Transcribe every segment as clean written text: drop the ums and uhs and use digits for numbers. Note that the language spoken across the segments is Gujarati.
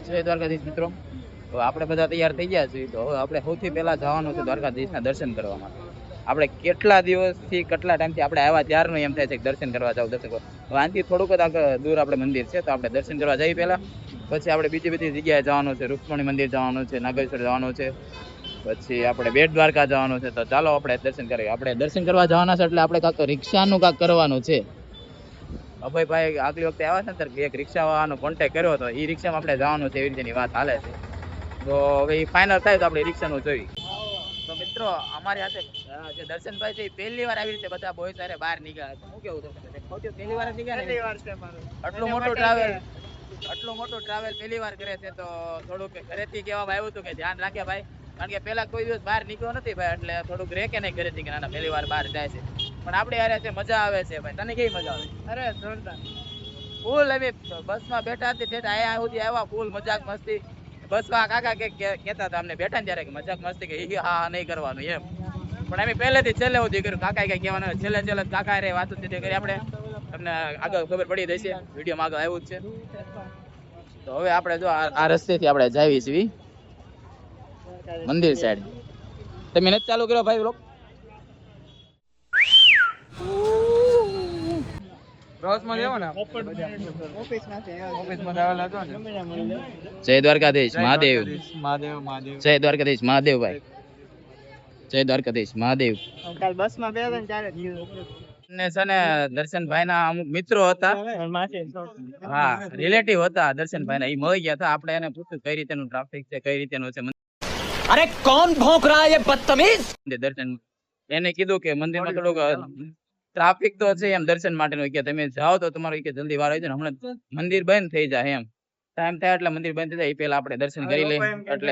જય દ્વારકાધીશ મિત્રો. તો આપણે બધા તૈયાર થઈ ગયા છીએ. તો હવે આપણે સૌથી પહેલા જવાનું છે દ્વારકાધીશના દર્શન કરવા માટે. આપણે કેટલા દિવસથી કેટલા ટાઈમથી આપણે આવ્યા ત્યારનું એમ થાય છે કે દર્શન કરવા જાવ દર્શન કરવા. હવે આનાથી થોડુંક જ આગળ દૂર આપણે મંદિર છે, તો આપણે દર્શન કરવા જઈએ પહેલા. પછી આપણે બીજી બધી જગ્યાએ જવાનું છે. રૂક્ષ્મણી મંદિર જવાનું છે, નાગેશ્વર જવાનું છે, પછી આપણે બેટ દ્વારકા જવાનું છે. તો ચાલો આપણે દર્શન કરીએ. આપણે દર્શન કરવા જવાના છે એટલે આપણે કાંક રિક્ષાનું કાંક કરવાનું છે. અભયભાઈ આગલી વખતે આવ્યા છે ને એક રિક્ષા વાળાનો કોન્ટેક્ટ કર્યો હતો. એ રિક્ષામાં આપણે જવાનું છે, એવી રીતેની વાત હાલે છે. તો હવે એ ફાઇનલ થાય તો આપણે રિક્ષાનું જોઈ. તો મિત્રો અમારી સાથે જે દર્શનભાઈ છે એ પહેલી વાર આવી રીતે બધા બોય સાથે બહાર નીકળ્યા. શું કેવું તમને? પહેલી વાર નીકળ્યા. આટલું મોટું ટ્રાવેલ પહેલી વાર કરે છે, તો થોડુંક ઘરેથી કહેવામાં આવ્યું હતું કે ધ્યાન રાખે ભાઈ, કારણ કે પેલા કોઈ દિવસ બહાર નીકળ્યો નથી ભાઈ, એટલે થોડુંક રે કે નહીં ઘરેથી કે નાના પહેલી વાર બહાર જાય છે. પણ આપણે યાર છે મજા આવે છે ભાઈ. તને કેવી મજા આવે? અરે જોરદાર. ફૂલ એમ બસમાં બેઠા હતી ઠેઠ આયા સુધી આવ્યા, ફૂલ મજાક મસ્તી. બસમાં કાકા કે કહેતા હતા અમને બેઠા ને ત્યારે કે મજાક મસ્તી કે હા નહીં કરવાનું એમ. પણ અમે પહેલેથી છેલ્લે સુધી કર્યું. કાકા કઈ કહેવાનું છેલ્લે કાકા રે વાતો કરી. આપણે તમને આગળ ખબર પડી જશે, વિડીયોમાં આગળ આવ્યું જ છે. તો હવે આપણે જો આ રસ્તેથી આપણે જાવી છીએ મંદિર સાઈડ. તમે નથી ચાલુ કર્યો ભાઈ બ્લોગ? જય દ્વારકાધીશ મહાદેવ. જય દ્વારકાધીશ મહાદેવ ભાઈ. જય દ્વારકાધીશ મહાદેવ. બસમાં બેઠા ત્યારે છે ને દર્શનભાઈ ના અમુક મિત્રો હતા, હા રિલેટિવ હતા દર્શનભાઈ ના. એ મળી ગયા હતા. આપણે એને પૂછ્યું કઈ રીતેનું ટ્રાફિક છે, કઈ રીતેનું છે. અરે કોણ ભોંક રહા હે બદતમીઝ. દર્શન એને કીધું કે મંદિરમાં થોડુંક ટ્રાફિક તો છે એમ દર્શન માટેનું, કે તમે જાઓ તો તમારું કે જલ્દી વાર આવી જાય, હમણાં મંદિર બંધ થઈ જાય એમ. ટાઈમ થાય એટલે મંદિર બંધ થઈ જાય એ પેલા આપણે દર્શન કરી લઈએ. એટલે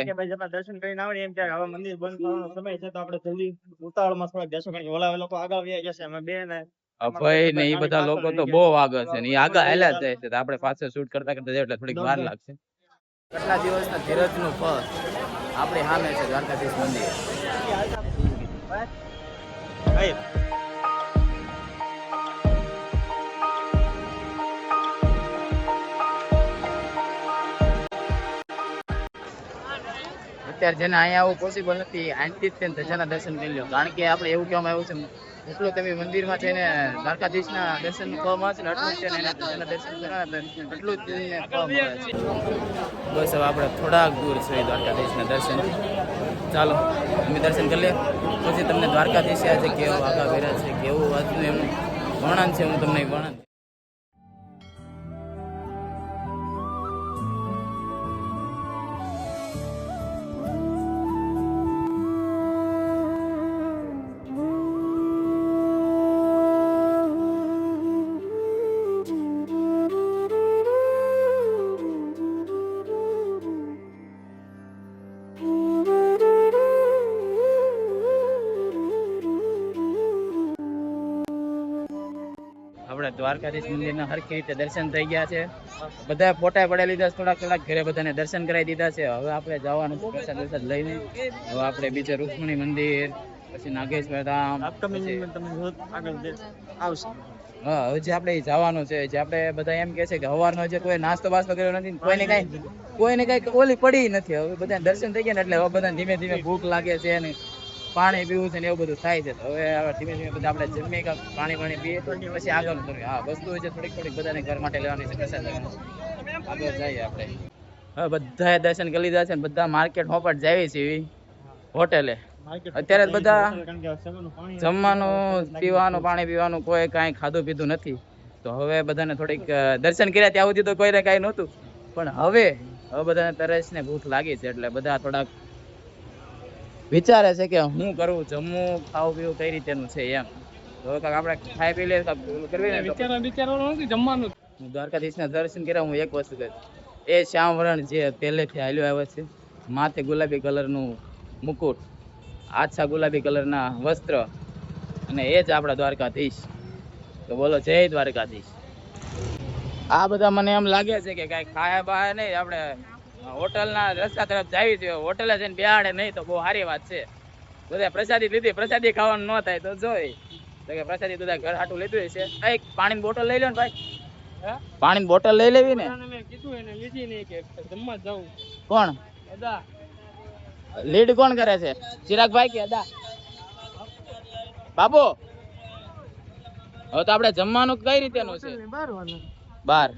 દર્શન કરીને આવડે એમ કે હવે મંદિર બંધ થવાનો સમય છે, તો આપણે જલ્દી ઉતાવળમાં થોડા જશું, કારણ કે ઓલા લોકો આગળ વ્યા જશે. અમે બે ને અભય ને એ બધા લોકો તો બહુ આગળ છે ને એ આગળ હાલ્યા જ જાય છે. આપણે પાછળ શૂટ કરતા જાય એટલે થોડીક વાર લાગશે. કેટલા દિવસના ધીરજનું ફળ આપણે સામે છે દ્વારકાધીશ મંદિર. અત્યારે જેને અહીંયા આવું પોસિબલ નથી, આંટી જ ધજાના દર્શન કરી લો. કારણ કે આપણે એવું કહેવામાં આવ્યું છે એટલું તમે મંદિરમાં જઈને દ્વારકાધીશના દર્શન કરવામાં છે ને એટલું જ છે ને એના ધજાના દર્શન કરવા એટલું જ ફળ મળે છે. બસ હવે આપણે થોડાક દૂર છે દ્વારકાધીશના દર્શન. ચાલો અમે દર્શન કરી લઈએ, પછી તમને દ્વારકાધીશ આજે કેવું આગા કર્યા છે, કેવું વાતનું એનું વર્ણન છે, હું તમને વર્ણન. આપણે દ્વારકાધીશ મંદિરના હરખી રીતે દર્શન થઈ ગયા છે. બધા ફોટા પડાવી લીધા, થોડાક ઘરે બધાને દર્શન કરાવી દીધા છે. હવે આપણે જવાનું છે પ્રસાદ લઈને. હવે આપણે બીજે રૂક્ષ્મણી મંદિર, પછી નાગેશ્વર ધામ આવશે. હા હવે જે આપણે જવાનું છે, જે આપણે બધા એમ કે છે કે સવારનો જે કોઈ નાસ્તો બાસ્તો કર્યો નથી, કોઈને કઈ ઓલી પડી નથી. હવે બધા દર્શન થઈ ગયા ને એટલે હવે બધા ધીમે ધીમે ભૂખ લાગે છે અને પાણી પીવું છે ને એવું બધું થાય છે. હવે ધીમે ધીમે બધા આપણે જમીએ કે પાણી પીએ પછી આગળ કરીએ. હા વસ્તુ છે થોડીક બધાને ઘર માટે લેવાની છે, પ્રસાદ લેવાનો છે. આગળ જઈએ આપણે. હવે બધાએ દર્શન કરી લીધા છે ને બધા માર્કેટ હોપટ જાય છે હોટેલે. અત્યારે બધા જમવાનું પીવાનું પાણી પીવાનું કોઈ કાંઈ ખાધું પીધું નથી. તો હવે બધાને થોડીક દર્શન કર્યા ત્યાં સુધી તો કોઈને કાંઈ નહોતું, પણ હવે બધાને તરસ ને ભૂખ લાગી છે એટલે બધા થોડાક વિચારે છે કે હું કરવું, જમવું ખાવું પીવું કઈ રીતેનું છે એમ. તો આપણે ખાઈ પી લે કરવી ને જમવાનું. દ્વારકાધીશના દર્શન કર્યા. હું એક વસ્તુ કહું, એ શ્યામ વરણ જે પહેલેથી હાલ્યો આવે છે, માથે ગુલાબી કલરનું મુકુટ, આછા ગુલાબી કલરના વસ્ત્ર, અને એ જ આપણા દ્વારકાધીશ. તો બોલો જય દ્વારકાધીશ. આ બધા મને એમ લાગે છે કે કાંઈ ખાયા બાયા નહીં, આપણે હોટલના રસ્તા તરફ જાવી જોઈએ. હોટલે જઈને બેહાડે નહીં તો બહુ સારી વાત છે. બધા પ્રસાદી લીધી, પ્રસાદી ખાવાનું ન થાય તો જોઈ તો કે પ્રસાદી બધા ઘર હાટું લીધું છે. એક પાણીની બોટલ લઈ લો ને ભાઈ. પાણીની બોટલ લઈ લેવી ને. મેં કીધું એને લીધી નહીં કે જમવા જાઉં. કોણ અદા લીડ કોણ કરે છે, ચિરાગભાઈ કે અદા? બાબુ હવે તો આપણે જમવાનું કઈ રીતેનું છે? બહાર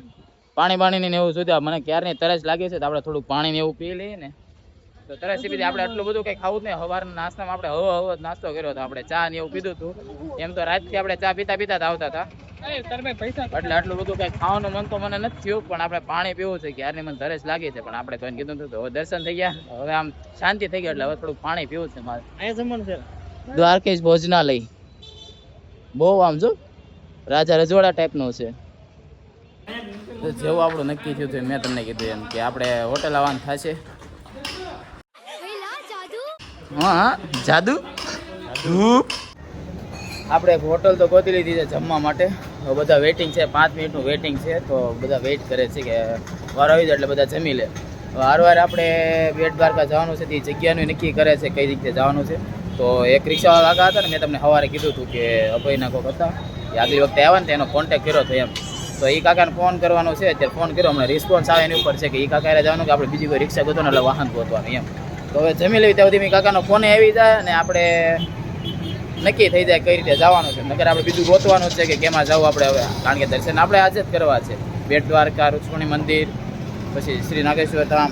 પાણી ને એવું સુધી મને ક્યારની તરસ લાગી છે, તો આપણે થોડુંક પાણી ને એવું પી લઈએ ને તો તરસ પીધી. આપણે આટલું બધું કઈ ખાવું જ નહીં. સવારના નાસ્તામાં આપણે હવો નાસ્તો કર્યો હતો. આપણે ચા ને એવું પીધું હતું. એમ તો રાતથી આપણે ચા પીતા પીતા જ આવતા હતા, એટલે આટલું બધું કઈ ખાવાનું મન તો મને નથી થયું. પણ આપણે પાણી પીવું છે, ક્યારની મને તરસ લાગી છે. પણ આપણે તો એને કીધું હતું, હવે દર્શન થઈ ગયા, હવે આમ શાંતિ થઈ ગઈ, એટલે હવે થોડુંક પાણી પીવું છે મારે. અહીંયા જમવાનું છે. દ્વારકેશ ભોજનાલય બહુ આમ જો રાજા રજવાડા ટાઈપનું છે. તો જેવું આપણું નક્કી થયું હતું, મેં તમને કીધું એમ કે આપણે હોટલ આવવાનું થશે. હા જાદુ આપણે એક હોટલ તો ગોતી લીધી છે જમવા માટે. હવે બધા વેઇટિંગ છે, 5 મિનિટનું વેઇટિંગ છે. તો બધા વેઇટ કરે છે કે વાર આવી જાય એટલે બધા જમી લે. વારવાર આપણે બેટ દ્વારકા જવાનું છે, તે જગ્યાનું નક્કી કરે છે કઈ રીતે જવાનું છે. તો એક રિક્ષાવાળા કાકા હતા ને, મેં તમને સવારે કીધું હતું કે અભયના કોક હતા, એ આગલી વખતે આવ્યા ને તો એનો કોન્ટેક્ટ કર્યો હતો એમ. તો એ કાકાને ફોન કરવાનો છે, અત્યારે ફોન કર્યો, હમણાં રિસ્પોન્સ આવે એની ઉપર છે કે એ કાકાએ જવાનું કે આપણે બીજી કોઈ રિક્ષા ગોતો ને એટલે વાહન ગોતવાનું એમ. તો હવે જમી લેવી ત્યાં સુધી કાકાનો ફોન આવી જાય ને આપણે નક્કી થઈ જાય કઈ રીતે જવાનું છે. નકર આપણે બીજું ગોતવાનું છે કે કેમાં જવું આપણે હવે, કારણ કે દર્શન આપણે આજે જ કરવા છે. બેટ દ્વારકા, રૂક્ષ્મણી મંદિર, પછી શ્રી નાગેશ્વર ધામ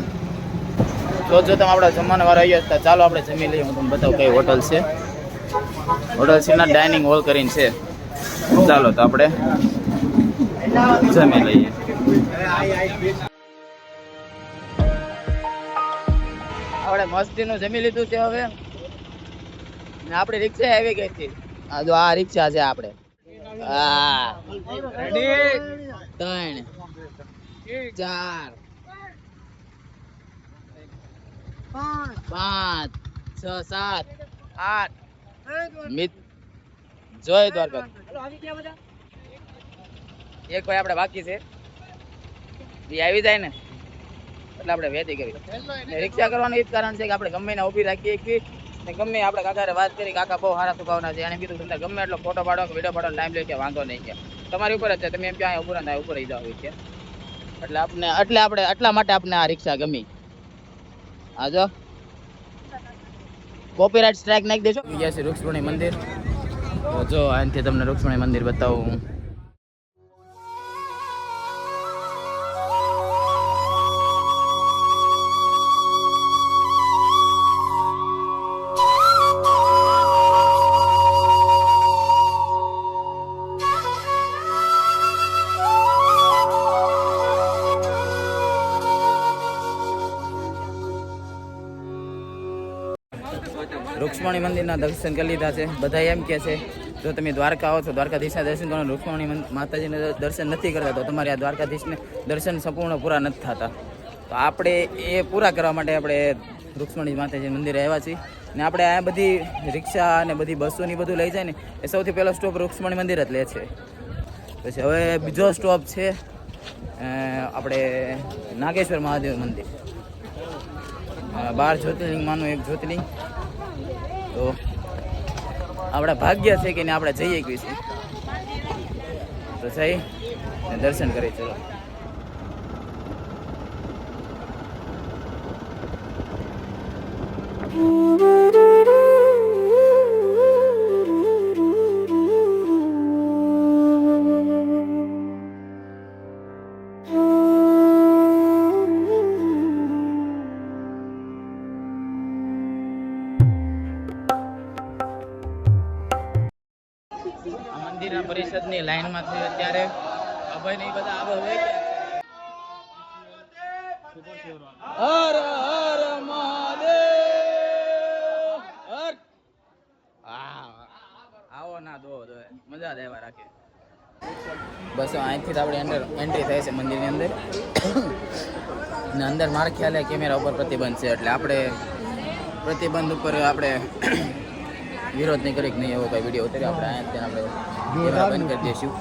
જો તમે આપણે જમવાનો વાર આવ્યો હતા. ચાલો આપણે જમી લઈએ. હું તમને બતાવું કઈ હોટલ છે. હોટલ શ્રીનાથ ડાઇનિંગ હોલ કરીને છે. ચાલો તો આપણે જમી લઈએ. આપણે મસ્તીનું જમી લીધું છે હવે, ને આપણી રિક્ષા આવી ગઈ હતી. આ જો આ રિક્ષા છે આપણે. હા 3 4 5 6 7 8 મિત જોય દ્વારકા. એક ભાઈ આપણે બાકી છે, એ આવી જાય ને એટલે આપણે વેતી કરી. રિક્ષા કરવાનું એ જ કારણ છે કે આપણે ગમે ને ઊભી રાખીએ કે ગમે આપણે કાકાને વાત કરી, કાકા બહુ સારા સ્વભાવના છે. એને કીધું તમને ગમે એટલો ફોટો પાડો કે વિડીયો પાડો ટાઈમ લે કે વાંધો નહીં, કે તમારી ઉપર જ છે, તમે એમ ક્યાં ઉભું થાય ઉપર જાવ છે. એટલે આપણે એટલા માટે આપણે આ રિક્ષા ગમી. આ જો કોપીરાઇટ સ્ટ્રાઇક નાખી દેજો. ગયા છે રૂક્ષ્મણી મંદિર. તો જો અહીંથી તમને રૂક્ષ્મણી મંદિર બતાવું. રૂક્ષ્મણી મંદિરના દર્શન કરી લીધા છે. બધા એમ કહે છે જો તમે દ્વારકા આવો છો, દ્વારકાધીશના દર્શન કરો, રૂક્ષ્મણી માતાજીના દર્શન નથી કરતા તો તમારે આ દ્વારકાધીશને દર્શન સંપૂર્ણ પૂરા નથી થતા. તો આપણે એ પૂરા કરવા માટે આપણે રૂક્ષ્મણી માતાજી મંદિરે આવ્યા છીએ. ને આપણે આ બધી રિક્ષા અને બધી બસોની બધું લઈ જાય ને એ સૌથી પહેલો સ્ટોપ રૂક્ષ્મણી મંદિર જ લે છે. પછી હવે બીજો સ્ટોપ છે આપણે નાગેશ્વર મહાદેવ મંદિર, 12 જ્યોતિર્લિંગમાંનું એક જ્યોતિર્લિંગ. તો આપણા ભાગ્ય છે કે આપણે જઈએ કે છે, તો જઈ દર્શન કરી. ચલો મંદિરના પરિષદની લાઈનમાં છે અત્યારે. અભય ને બધા આવે હવે હર હર મહાદેવ હર. આવો ના દો મજા જ એવા રાખે. બસ અહીંથી તો આપણે એન્ટ્રી થાય છે મંદિરની અંદર. ને અંદર મારા ખ્યાલે કેમેરા ઉપર પ્રતિબંધ છે, એટલે આપણે પ્રતિબંધ ઉપર આપણે વિરોધ નહીં કરી કે નહીં એવો કઈ વિડીયો ઉતારી આપણે અહીંયા આપણે કેમેરા બંધ કરી દઈશું.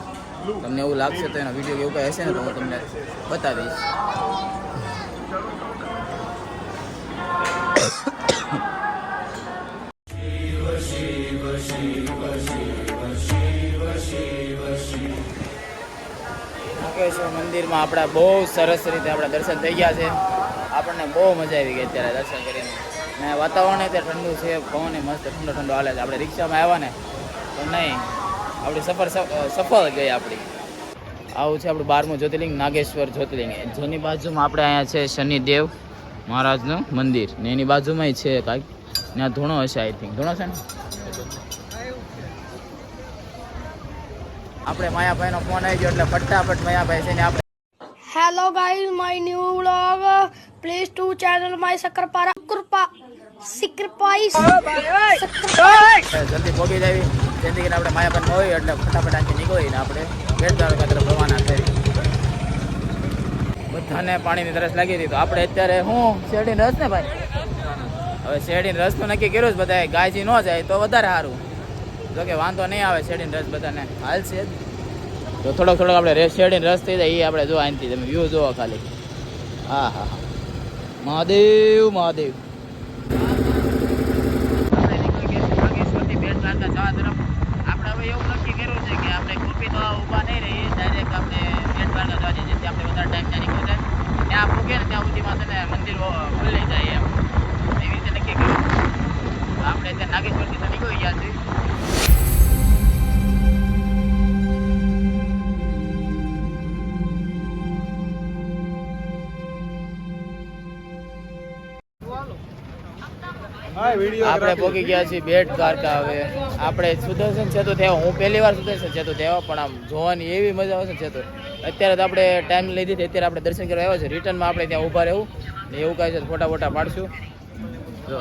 તમને એવું લાગશે તો એનો વિડીયો એવું કંઈ હશે ને તો હું તમને બતાવીશ. નાગેશ્વર મંદિરમાં આપણા બહુ સરસ રીતે આપણા દર્શન થઈ ગયા છે. આપણને બહુ મજા આવી ગઈ અત્યારે દર્શન કરીને. ને વાતાવરણ તે ઠંડુ છે, પવન મસ્ત ઠંડો ઠંડો હાલે છે. આપણે રિક્ષામાં આવ્યા ને તો નહીં, આપણી સફર સફળ ગઈ આપણી. આવું છે આપણું 12મું જ્યોતિર્લિંગ નાગેશ્વર જ્યોતિર્લિંગ. જેની બાજુમાં આપણે અહીંયા છે શનિદેવ મહારાજનું મંદિર ને એની બાજુમાં છે કાંઈક ત્યાં ધૂણો હશે. આઈ થિંક ધૂણો છે ને. આપણે માયાભાઈનો ફોન આવી ગયો એટલે ફટાફટ માયાભાઈ છે ને આપણે Hello guys, my new vlog. Please to channel my Sakrapara જલ્દી પહોંચી જાવી. જેથી કરીને આપણે માયાભાઈ હોય એટલે ફટાફટ આથી નીકળીને આપણે બેટ દ્વારકા તરફ રવાના થઈ. બધાને પાણીની તરસ લાગી હતી તો આપણે અત્યારે હું શેરડીનો રસ ને ભાઈ, હવે શેરડીનો રસ તો નક્કી કર્યું જ બધાએ. ગાયજી ન જાય તો વધારે સારું. જોકે વાંધો નહીં આવે, શેરડીનો રસ બધાને હાલશે જ. તો થોડોક આપણે શેરડીનો રસ થઈ જાય એ આપણે જો અહીંથી તમે વ્યૂ જોવો ખાલી. હા હા હા, મહાદેવ મહાદેવ. આપણે હવે એવું નક્કી કર્યું છે કે આપણે કોપી તો ઊભા નહીં રહીએ, ડાયરેક્ટ આપણે બેટ દ્વારકા જવા જઈએ. જેથી આપણે વધારે ટાઈમ ત્યાં નીકળી જાય. ત્યાં પૂગે ને ત્યાં સુધીમાં છે ને મંદિર ખુલ્લી જાય એમ એવી રીતે નક્કી કર્યું. આપણે ત્યાં નાગેશ્વરથી તો નીકળી ગયા છીએ. આપણે પહોંચી ગયા છીએ બેટ દ્વારકા. હવે આપણે સુદર્શન સેતુ થયા, હું પહેલી વાર સુદર્શન સેતુ થયા, પણ આમ જોવાની એવી મજા આવે છે સેતુ. અત્યારે તો આપણે ટાઈમ લઈ દીધી, અત્યારે આપણે દર્શન કરવા આવ્યા છે. રિટર્નમાં આપણે ત્યાં ઊભા રહેવું ને એવું કાંઈ છે, ફોટા ફોટા પાડશું. જો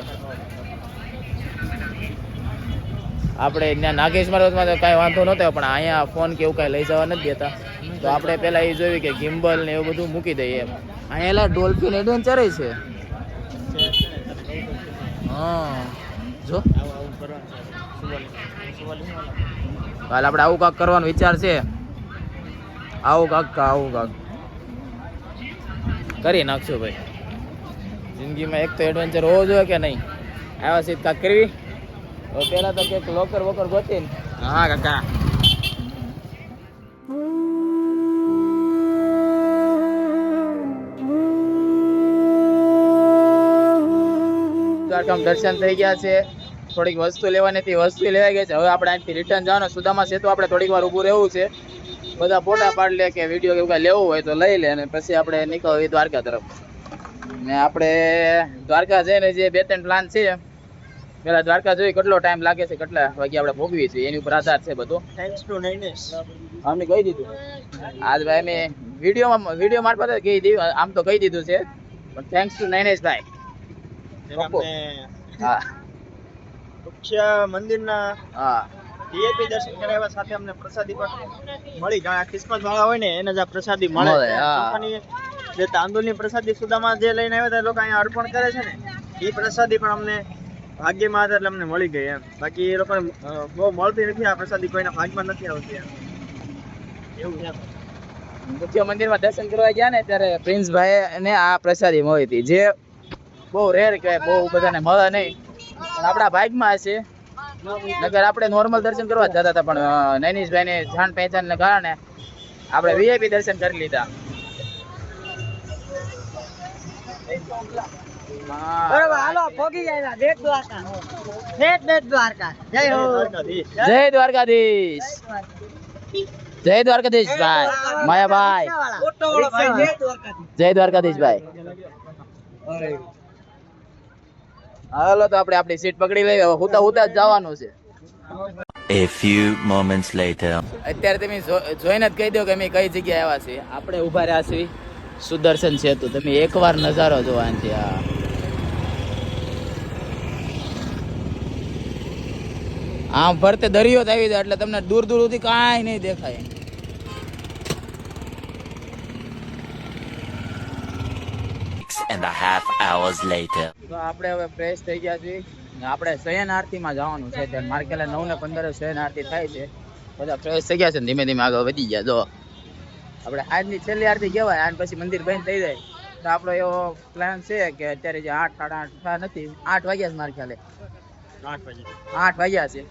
આપણે ત્યાં નાગેશ્વરમાં તો કાંઈ વાંધો નહોતો, પણ અહીંયા ફોન કે એવું કાંઈ લઈ જવા નથી દેતા. તો આપણે પહેલાં એ જોયું કે ગિમ્બલ ને એવું બધું મૂકી દઈએ એમ. અહીંયા એલા ડોલ્ફિન એડવેન્ચર છે. હા જો કાલે આપણે આવું કાંક કરવાનો વિચાર છે. આવું કાંક કરી નાખશું ભાઈ. જિંદગીમાં એક તો એડવેન્ચર હોવો જોઈએ કે નહીં. આવા સીધ કાંક કરવી. પેલા તો કંઈક લોકર વોકર ગોતી ને. હા કાકા દર્શન થઈ ગયા છે. થોડીક વસ્તુ લેવાની હતી, વસ્તુ લેવાઈ ગઈ છે. હવે આપણે અહીંથી રિટર્ન જવાનું. સુદામા સેતુ આપણે થોડીક વાર ઊભું રહેવું છે. બધા ફોટા પાડ લે કે વિડીયો કે કાંઈ લેવું હોય તો લઈ લે અને પછી આપણે નીકળવી દ્વારકા તરફ. ને આપણે દ્વારકા જઈને જે 2-3 પ્લાન છે, પેલા દ્વારકા જોઈ કેટલો ટાઈમ લાગે છે, કેટલા વાગે આપણે ભોગવીએ છીએ એની ઉપર આધાર છે બધો. Thanks to Nainesh. અમને કહી દીધું આજ ભાઈ, મેં વિડીયો મારફતે કહી દીધું. આમ તો કહી દીધું છે, પણ થેન્ક્સ ટુ નૈનેશ ભાઈ. હા મુખ્ય મંદિરના હા વીઆઈપી દર્શન કરાવ્યા, સાથે અમને પ્રસાદી પણ મળી. કારણ કે કિસ્મત વાળા હોય ને એને જ આ પ્રસાદી મળે. મળે, હા. ચોખાની જે તાંદુલની પ્રસાદી સુદામા જે લઈને આવ્યા હતા એ લોકો અહીંયા અર્પણ કરે છે ને, એ પ્રસાદી પણ અમને ભાગ્યમાં હતા એટલે અમને મળી ગઈ એમ. બાકી એ લોકોને બહુ મળતી નથી આ પ્રસાદી, કોઈના ભાગમાં નથી આવતી એમ. એવું છે. મુખ્ય મંદિરમાં દર્શન કરવા ગયા ને ત્યારે પ્રિન્સભાઈ ને આ પ્રસાદી મળી હતી, જે બહુ રેર કહેવાય, બહુ બધાને મળે નહીં, પણ આપણા ભાગમાં હશે. નકર આપણે નોર્મલ દર્શન કરવા જ જતા હતા, પણ નૈનીશભાઈને જાણ પહેચાનને કારણે આપણે વીઆઈપી દર્શન કરી લીધા. બરોબર, હાલો પોગી જાય બેટ દ્વારકા. બેટ દ્વારકા. જય હો. જય દ્વારકાધીશ. જય દ્વારકાધીશ ભાઈ, માયાભાઈ. જય દ્વારકાધીશ ભાઈ. હાલો તો આપણે આપણી સીટ પકડી લઈએ. હવે હુતા જ જવાનું છે. A few moments later. અત્યારે તમે જોઈને જ કહી દો કે અમે કઈ જગ્યાએ આવ્યા છીએ. આપણે ઊભા રહ્યા છીએ સુદર્શન સેતુ. તમે એકવાર નજારો જોવા આનથી. આ આમ ફરતે દરિયો જ આવી જાય એટલે તમને દૂર દૂર સુધી કાંઈ નહીં દેખાય. And a half hours later. તો આપણે હવે ફ્રેશ થઈ ગયા છીએ. આપણે શયન આરતીમાં જવાનું છે. ત્યારે માર્કેલે 9:15 શયન આરતી થાય છે. બધા ફ્રેશ થઈ ગયા છે, ધીમે ધીમે આગળ વધી ગયા. જો આપણે આજની છેલ્લી આરતી કહેવાય, આને પછી મંદિર બંધ થઈ જાય. તો આપણો એવો પ્લાન છે કે અત્યારે જે 8, 8:30 નથી, 8 વાગ્યા છે મારા ખ્યાલે. 8 વાગ્યા છે.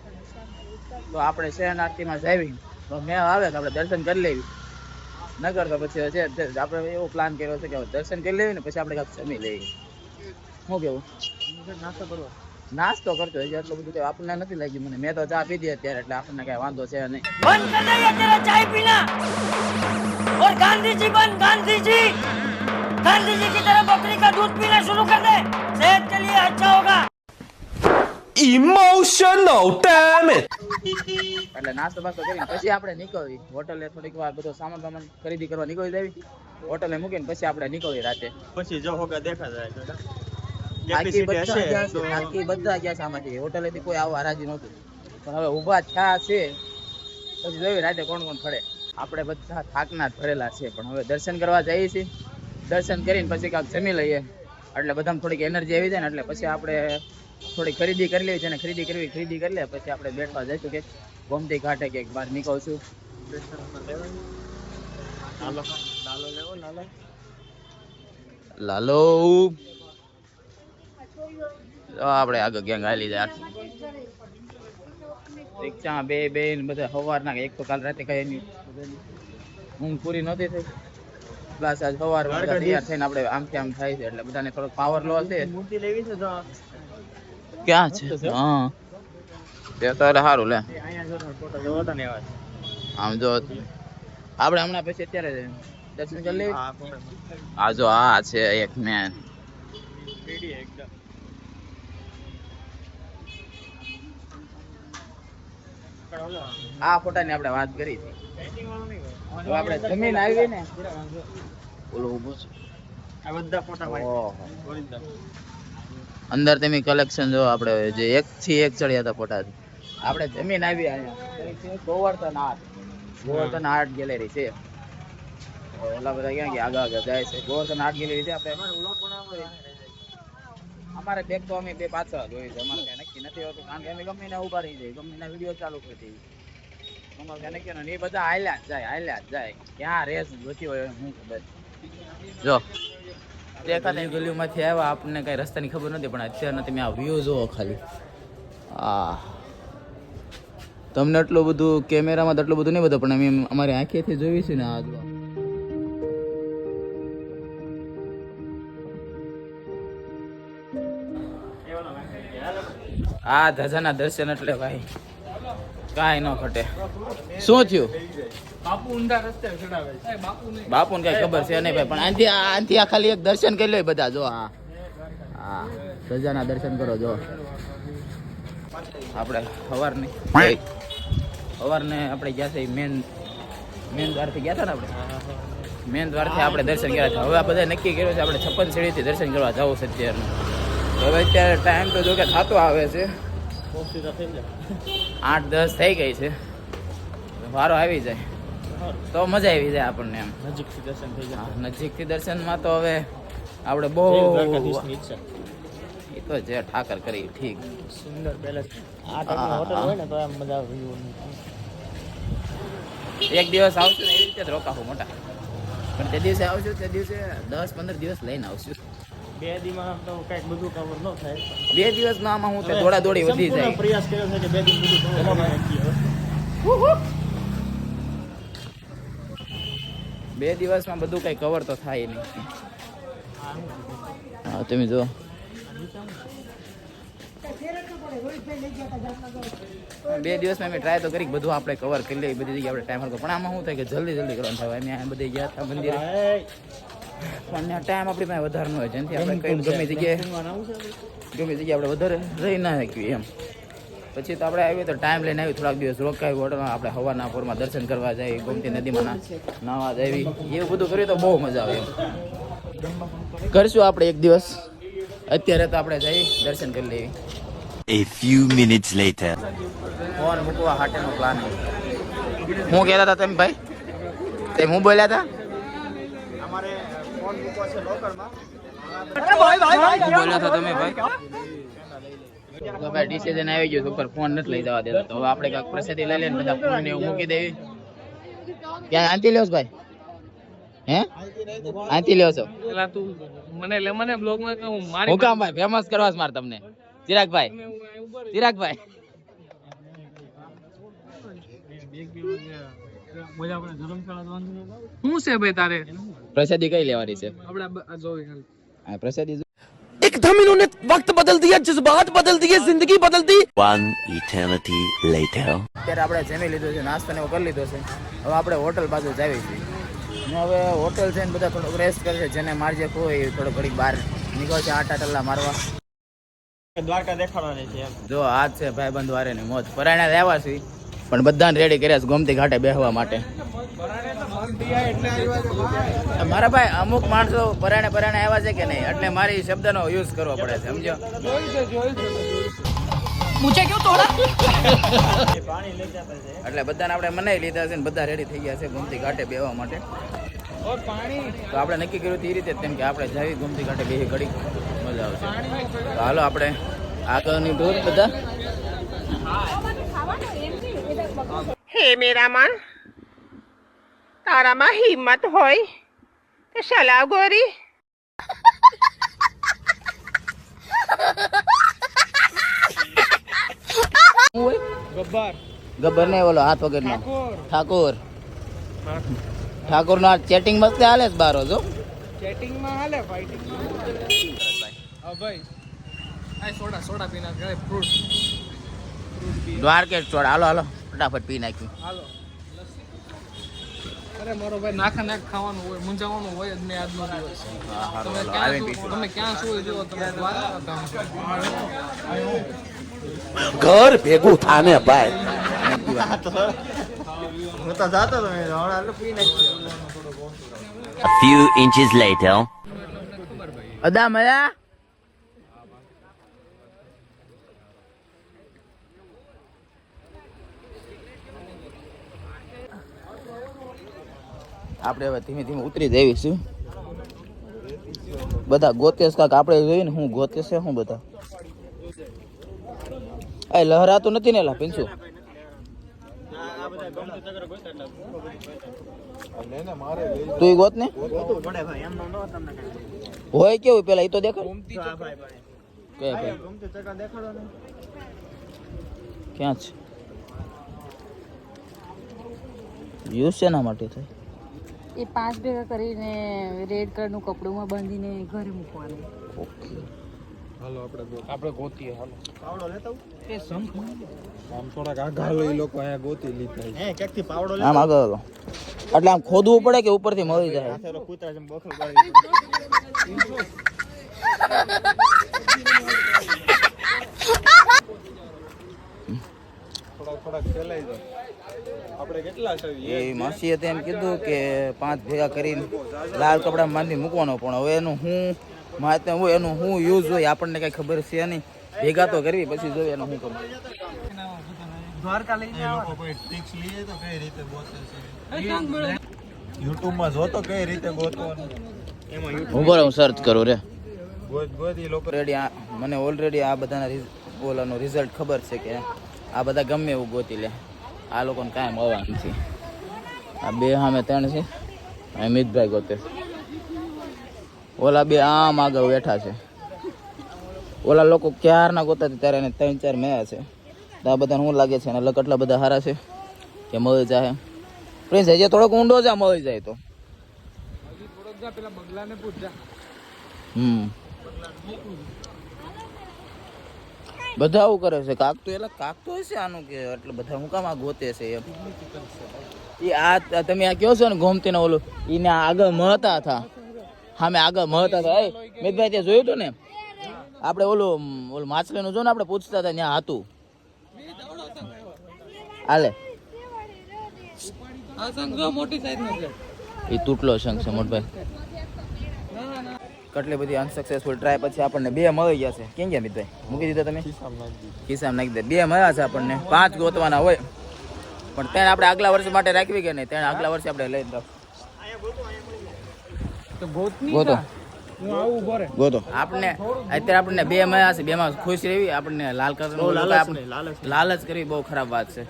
તો આપણે શયન આરતીમાં જાવી તો મેં આવે તો આપણે દર્શન કરી લેવી. નગર તો પછી છે આપણે એવો પ્લાન કર્યો છે કે હવે દર્શન કરી લેવી ને પછી આપણે કાંઈક જમી લઈએ. શું કેવું? નાસ્તો કરવો. નાસ્તો કરજો હજી એટલું બધું કઈ આપણને નથી લાગ્યું મને. મેં તો ચા પીધી અત્યારે એટલે આપણને કઈ વાંધો છે નહીં. બંધ कर दे ये तेरा चाय पीना और गांधी जी बन गांधी जी की तरह बकरी का दूध पीना शुरू कर दे सेहत के लिए अच्छा होगा Emotional damn it. એટલે નાસ્તો બાસ્તો કરીને પછી આપણે નીકળવી હોટલે. થોડીક વાર બધો સામાન બામાન ખરીદી કરવા નીકળી જવી. હોટલે મૂકીને પછી આપણે નીકળવી રાતે. પછી જો હોગા દેખા જાય તો બાકી કેપેસિટી બધા ગયા હશે છે, બાકી બધા ગયા છે આમાંથી. હોટલેથી કોઈ આવવા રાજી નહોતું પણ હવે ઊભા થયા છે પછી જોયું રાતે કોણ કોણ ફરે. આપણે બધા થાકના જ ભરેલા છે પણ હવે દર્શન કરવા જઈએ છીએ. દર્શન કરીને પછી કાંઈક જમી લઈએ એટલે બધામાં થોડીક એનર્જી આવી જાય ને એટલે પછી આપણે થોડી ખરીદી કરી લેવી છે ને ખરીદી કરી લે પછી આપણે બેઠવા જઈશું કે ગોમતી ઘાટે કે બહાર નીકળશું. લાલો લેવો લાલો. લાલો આપણે આગળ ગેંગ હાલી જાય આખી. રિક્ષા બે ને બધા સવારના એક તો કાલ રાતે કઈ એની ઊંઘ પૂરી નહોતી થઈ પ્લસ આજ સવાર તૈયાર થઈને આપણે આમથી આમ થાય છે એટલે બધાને થોડોક પાવર લો છે. મૂર્તિ લેવી છે તો ક્યાં છે? હા તે તો એટલે સારું લે. અહીંયા જો ફોટો જોવો તો ને એવા છે. આમ જો આપણે હમણાં પછી અત્યારે દર્શન કરી લેવી. હા ફોટો આ જો આ છે એક મેન. પીડી એકદમ આ ફોટાની આપણે વાત કરી હતી. પેઇન્ટિંગ વાળો નહીં હોય. હવે આપણે જમીન આવી ને ઓલો ઊભો છે. આ બધા ફોટા મારી ઓહો. ઓરિજિનલ. અંદર તમે કલેક્શન જો આપણે જે એક થી એક ચડ્યા હતા ફોટા. આપણે જમીન આવી અહીંયા ગોવર્ધન આર્ટ ગેલેરી છે. ઓલા બધા ક્યાં કે આગળ જાય છે. ગોવર્ધન આર્ટ ગેલેરી છે. આપણે અમારે બેગ તો અમે બે પાછળ જોઈ છે. અમારે કઈ નક્કી નથી હોતું કારણ કે અમે ગમે ને ઉભા રહી જાય ગમે ના વિડીયો ચાલુ કરી દઈએ. અમારે કઈ નક્કી નહીં. એ બધા હાલ્યા જ જાય ક્યાં રેસ જોતી હોય હું ખબર. જો દેખાતા ગલીમાંથી આવ્યા આપણને કઈ રસ્તાની ખબર નથી પણ અત્યારના તમે આ વ્યૂ જોવો ખાલી. તમને એટલું બધું કેમેરામાં તો એટલું બધું નહીં બધું પણ અમે અમારી આંખેથી જોઈ છે ને આ જો. આ ધજાના દર્શન એટલે ભાઈ કાંઈ ન ઘટે. શું થયું? બાપુને કઈ ખબર છે નહીં ભાઈ પણ આનથી આ ખાલી એક દર્શન કરી લે બધા. જો હા ધજાના દર્શન કરો. જો આપણે સવારને આપણે ગયા છે મેન દ્વારથી ગયા હતા ને આપણે મેન દ્વારથી આપણે દર્શન કર્યા છે. હવે આ બધા નક્કી કર્યું છે આપણે 56 સીડીથી દર્શન કરવા જવું છે અત્યારનું. હવે અત્યારે ટાઈમ તો જો કે થતો આવે છે 8-10 થઈ ગઈ છે. વારો આવી જાય તો મજા આવી જાય આપણને એમ. નજીકથી દર્શન થઈ જાય. નજીકથી દર્શનમાં તો હવે આપણે બહુ એ તો જે ઠાકર કરી ઠીક. સુંદર પેલેસ. આ ટાઈપની હોટલ હોય ને તો આમ મજા આવે. એક દિવસ આવશું ને એવી રીતે જ રોકાવું મોટા પણ તે દિવસે આવશું તે દિવસે 10-15 દિવસ લઈને આવશું. 2 દીમાં તો કઈક બધું કવર ન થાય. 2 દિવસમાં આમાં હું દોડા દોડી વધી જાય. સંપૂર્ણ પ્રયાસ કર્યો છે કે 2 દિન બધું કવર કરીએ. 2 દિવસમાં બધું કઈ કવર તો થાય નહીં. હા તમે જો 2 દિવસમાં અમે ટ્રાય તો કરી બધું આપણે કવર કરી લઈએ બધી જગ્યાએ આપણે ટાઈમ હરકો પણ આમાં શું થાય કે જલ્દી કરવાનું થાય. અમે આ બધી ગયા હતા મંદિરે પણ ટાઈમ આપણી પાસે વધારે ન હોય જેનાથી આપણે કઈ ગમે જગ્યાએ આપણે વધારે રહી ના શકીએ એમ. પછી તો આપણે આવીએ તો ટાઈમ લઈને આવી થોડાક દિવસ રોકાવી હોટલમાં આપણે હવાના પોરમાં દર્શન કરવા જઈએ ગોમતી નદીમાં નાવા જઈએ એવું બધું કરીએ તો બહુ મજા આવે એમ. કરશું આપણે એક દિવસ. અત્યારે તો આપણે જઈએ દર્શન કરી લઈએ. A few minutes later. Phone મૂકવા હાટેનો પ્લાન. હું કહેતા હતા તમે ભાઈ? તેમ હું બોલ્યા હતા? અમારે ફોન મૂકવો છે લોકરમાં. શું બોલ્યા હતા તમે ભાઈ? તો ભાઈ ડિસિઝન આવી ગયું ઉપર ફોન નથી લઈ જવા દેતા તો હવે આપણે કાંઈક પ્રસાદી લઈ લઈને બધા ફોન ને એવું મૂકી દેવી. ક્યાં આંતી લ્યો છો ભાઈ? હે આંતી લ્યો છો? મને બ્લોગ માં કહું હું કામ ભાઈ ફેમસ કરવા છે મારે તમને. ચિરાગભાઈ શું છે ભાઈ તારે પ્રસાદી કઈ લેવાની છે આપણે જોઈ આ પ્રસાદી एकदम इन्होंने वक्त बदल दिया जज्बात बदल दिए जिंदगी बदल दी One eternity later. અત્યારે આપણે જમી લીધું છે નાસ્તો ને એવું કરી લીધો છે હવે આપણે હોટલ બાજુ જાવી છીએ ને હવે હોટલ છે ને બધા થોડોક રેસ્ટ કરશે જેને મારજે કોઈ થોડો ઘડીક બહાર નીકળશે આટા ટલ્લા મારવા દ્વારકા દેખાડવાની છે એમ. જો આજ છે ભાઈબંધ વારેની મોજ પરાયણા લેવા છે પણ બધાને રેડી કર્યા છે ગોમતી ઘાટે બેહવા માટે મારા ભાઈ અમુક માણસો પરાયણે આવ્યા છે કે નહીં એટલે મારી શબ્દનો યુઝ કરવો પડે છે સમજો એટલે બધાને આપણે મનાઈ લીધા છે ને બધા રેડી થઈ ગયા છે ગોમતી ઘાટે બેહવા માટે તો આપણે નક્કી કર્યું હતું એ રીતે જ કેમ કે આપણે જાવી ગોમતી ઘાટે બેહી ઘડી મજા આવશે તો હાલો આપણે આગળની ટૂર બધા હે મેરા મન તારામાં હિંમત હોય તો ચલાવ ગોરી ગબ્બર ને બોલો હાથ વગર નો ઠાકોર નો ચેટિંગ મસ્ત હાલે છે બારો જો ભાઈ આ સોડા પીના કરે ફ્રૂટ દ્વારકેટ છોડ હાલો હાલો ફટાફટ પી નાખ્યું હાલો અરે મારો ભાઈ નાખ ખાવાનું હોય મૂંઝાવાનું હોય જ નહીં આજનો દિવસ તમે ક્યાં છો જો તમે દ્વારકા ધામ છો घर भेगू थाने भाई હું તો જાતો તો હમણાં પી નાખી A few inches later. અદા મજા આપણે હવે ધીમે ધીમે ઉતરી જઈશું બધા ગોતેશ કાક આપણે જોઈએ ને હું ગોતે છે હું બધા એ લહેરાતું નથી ને લા પિંચુ તું ગોત ને પડે ભાઈ એમ ન તમને હોય કેવું પેલા એ તો દેખાડ હા ભાઈ ભાઈ કે ભાઈ ગમતી ચકા દેખાડો ને ક્યાં છે યુઝ શેના માટે થાય એ 5 ભેગા કરીને રેડ કલરનું કપડુંમાં બાંધીને ઘરે મૂકવાનું. ઓકે આપણે ગોતીએ હાલો પાવડો લેતા એ સંખ આમ થોડાક આઘા લો ઈ લોકો અહીંયા ગોતી લીધા હે ક્યાંકથી પાવડો આમ આગળ હાલો. એટલે આમ ખોદવું પડે કે ઉપરથી મળી જાય લેતા કૂતરા જેમ બોખલ પાડી થોડાક ફેલાઈ જાય આપણે કેટલા છે એ માસીએ તો એમ કીધું કે 5 ભેગા કરીને લાલ કપડામાં બાંધી મૂકવાનો પણ હવે એનું હું માહિતી હોય એનું હું યુઝ હોય આપણને કઈ ખબર છે નહીં ભેગા તો કરવી પછી જોઈએ એનું હું કરું દ્વારકા લઈને લોકો કોઈ ટ્રિક્સ લઈએ તો કઈ રીતે ગોતે છે YouTube માં જો તો કઈ રીતે ગોતવાનું એમાં હું બોલો હું સર્ચ કરું રે ગોત ઈ લોકો ઓલરેડી મને ઓલરેડી આ બધાના ઓલાનું રિઝલ્ટ ખબર છે કે આ બધા ગમે એવું ગોતી લે આ લોકોને કાંઈ મળવાનું છે આ બે સામે 3 છે અમિતભાઈ ગોતે ઓલા બે આમ આગળ બેઠા છે ઓલા લોકો ક્યારના ગોતા ત્યારે એને 3-4 મેળા છે તો આ બધાને શું લાગે છે અને લક એટલા બધા સારા છે કે મળી જાય પ્રિન્સ હજી થોડોક ઊંડો જા મળી જાય તો થોડોક જા પેલા બગલાને પૂછ જા બધા આવું કરે છે કાક તો હશે આનું કે એટલે બધા હું કામ આ ગોતે છે એમ એ આ તમે આ કહો છો ને ગોમતી ને ઓલું એને આગળ મહતા હતા સામે આગળ મહતા હતા એ મિતભાઈ ત્યાં જોયું હતું ને આપણે ઓલું માછલીનું જો ને આપણે પૂછતા હતા ત્યાં હતું હાલે આ સંખ મોટી સાઈઝ નો છે એ તૂટલો શંખ છે મોટભાઈ કેટલી બધી અનસક્સેસફુલ ટ્રાય પછી આપણને 2 મળી ગયા છે કેમ ગયા મિતભાઈ મૂકી દીધા તમે ખિસ્સામાં નાખી દે 2 મળ્યા છે આપણને 5 ગોતવાના હોય પણ તેને આપણે આગલા વર્ષ માટે રાખવી કે નહીં તેને આગલા વર્ષે આપણે લઈને રાખ તો ગોતની ગોતો હું આવું ઉભો રે ગોતો આપણે અત્યારે આપણને 2 મળ્યા છે 2 માં ખુશ રહેવી આપણને લાલ કલરનું લાલચ કરવી બહુ ખરાબ વાત છે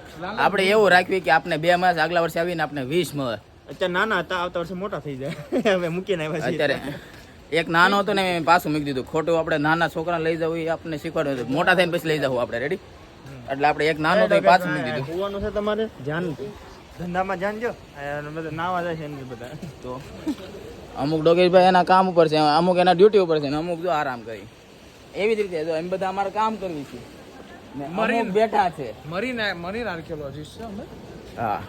આપણે એવું રાખવી કે આપણે 2 મળ્યા આગલા વર્ષે આવીને આપણે 20 મળે અત્યારે નાના હતા આવતા વર્ષે મોટા થઈ જાય હવે મૂકીને આવ્યા છીએ અત્યારે એક નાનો હતો ને મેં પાછું મૂકી દીધું ખોટું આપણે નાના છોકરા લઈ જવું એ આપણને શીખવાડવું મોટા થઈને પછી લઈ જવું આપણે રેડી એટલે આપણે એક નાનો તો પાછું મૂકી દીધું હોવાનું છે તમારે ધ્યાન ધંધામાં જાણજો બધા નાવા જાય છે એમને બધા. તો અમુક ડોગેશભાઈ એના કામ ઉપર છે, અમુક એના ડ્યુટી ઉપર છે ને અમુક જો આરામ કરી. એવી જ રીતે જો એમ બધા અમારે કામ કરવી છે ને અમુક બેઠા છે. મરીન આર્કિયોલોજીસ્ટ છે અમે. હા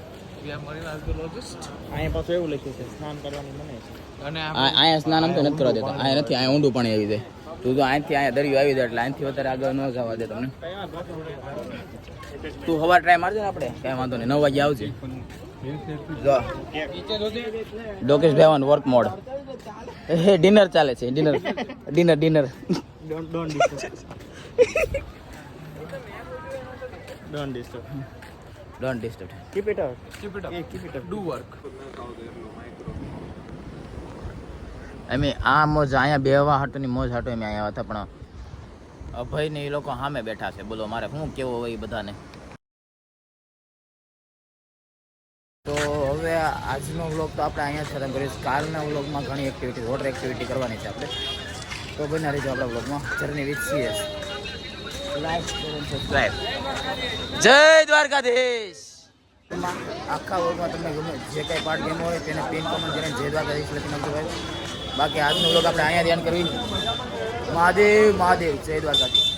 We are marine archaeologists. અહીંયા પાછું એવું લખ્યું છે સ્નાન કરવાની મને છે. અને અહીંયા સ્નાન આમ તો નથી કરવા દેતા, અહીંયા નથી, અહીંયા ઊંડું પાણી આવી જાય. તું તો અહીંથી અહીંયા દરિયો આવી જાય એટલે અહીંથી વધારે આગળ ન જવા દે તમને. તું હવા ટ્રાય મારજો ને, આપણે કઈ વાંધો નહીં, 9 વાગે આવજે. જો ડોકેશ ભેવાન વર્ક મોડ, હે ડિનર ચાલે છે, dinner dinner dinner. Don't disturb. Don't disturb. Don't disturb. Keep it up. keep it up. Yeah, keep it up. Do work. અમે આ મોજ અહીંયા બેહવા હાટુની મોજ હાટુ અમે અહીંયા હતા, પણ અભય ને એ લોકો સામે બેઠા છે. બોલો મારે શું કેવું હોય એ બધાને. તો હવે આજનો વ્લોગ તો આપણે અહીંયા ખતમ કરીશું. કાલના વ્લોગમાં ઘણી એક્ટિવિટી, વોટર એક્ટિવિટી કરવાની છે આપણે. તો બના રહીજો આપણા વ્લોગમાં. Journey with CS. લાઈક કરો, સબસ્ક્રાઇબ. જય દ્વારકાધીશ. આખા વ્લોગમાં તમને ગમે જે કાંઈ પાર્ટ ગેમ હોય તેને પિન કોમેન્ટ કરીને જય દ્વારકાધીશ લખી નાખજો ભાઈ. બાકી આજનો વ્લોગ આપણે અહીંયા ધ્યાન કરવી. મહાદેવ મહાદેવ, જય દ્વારકાધીશ.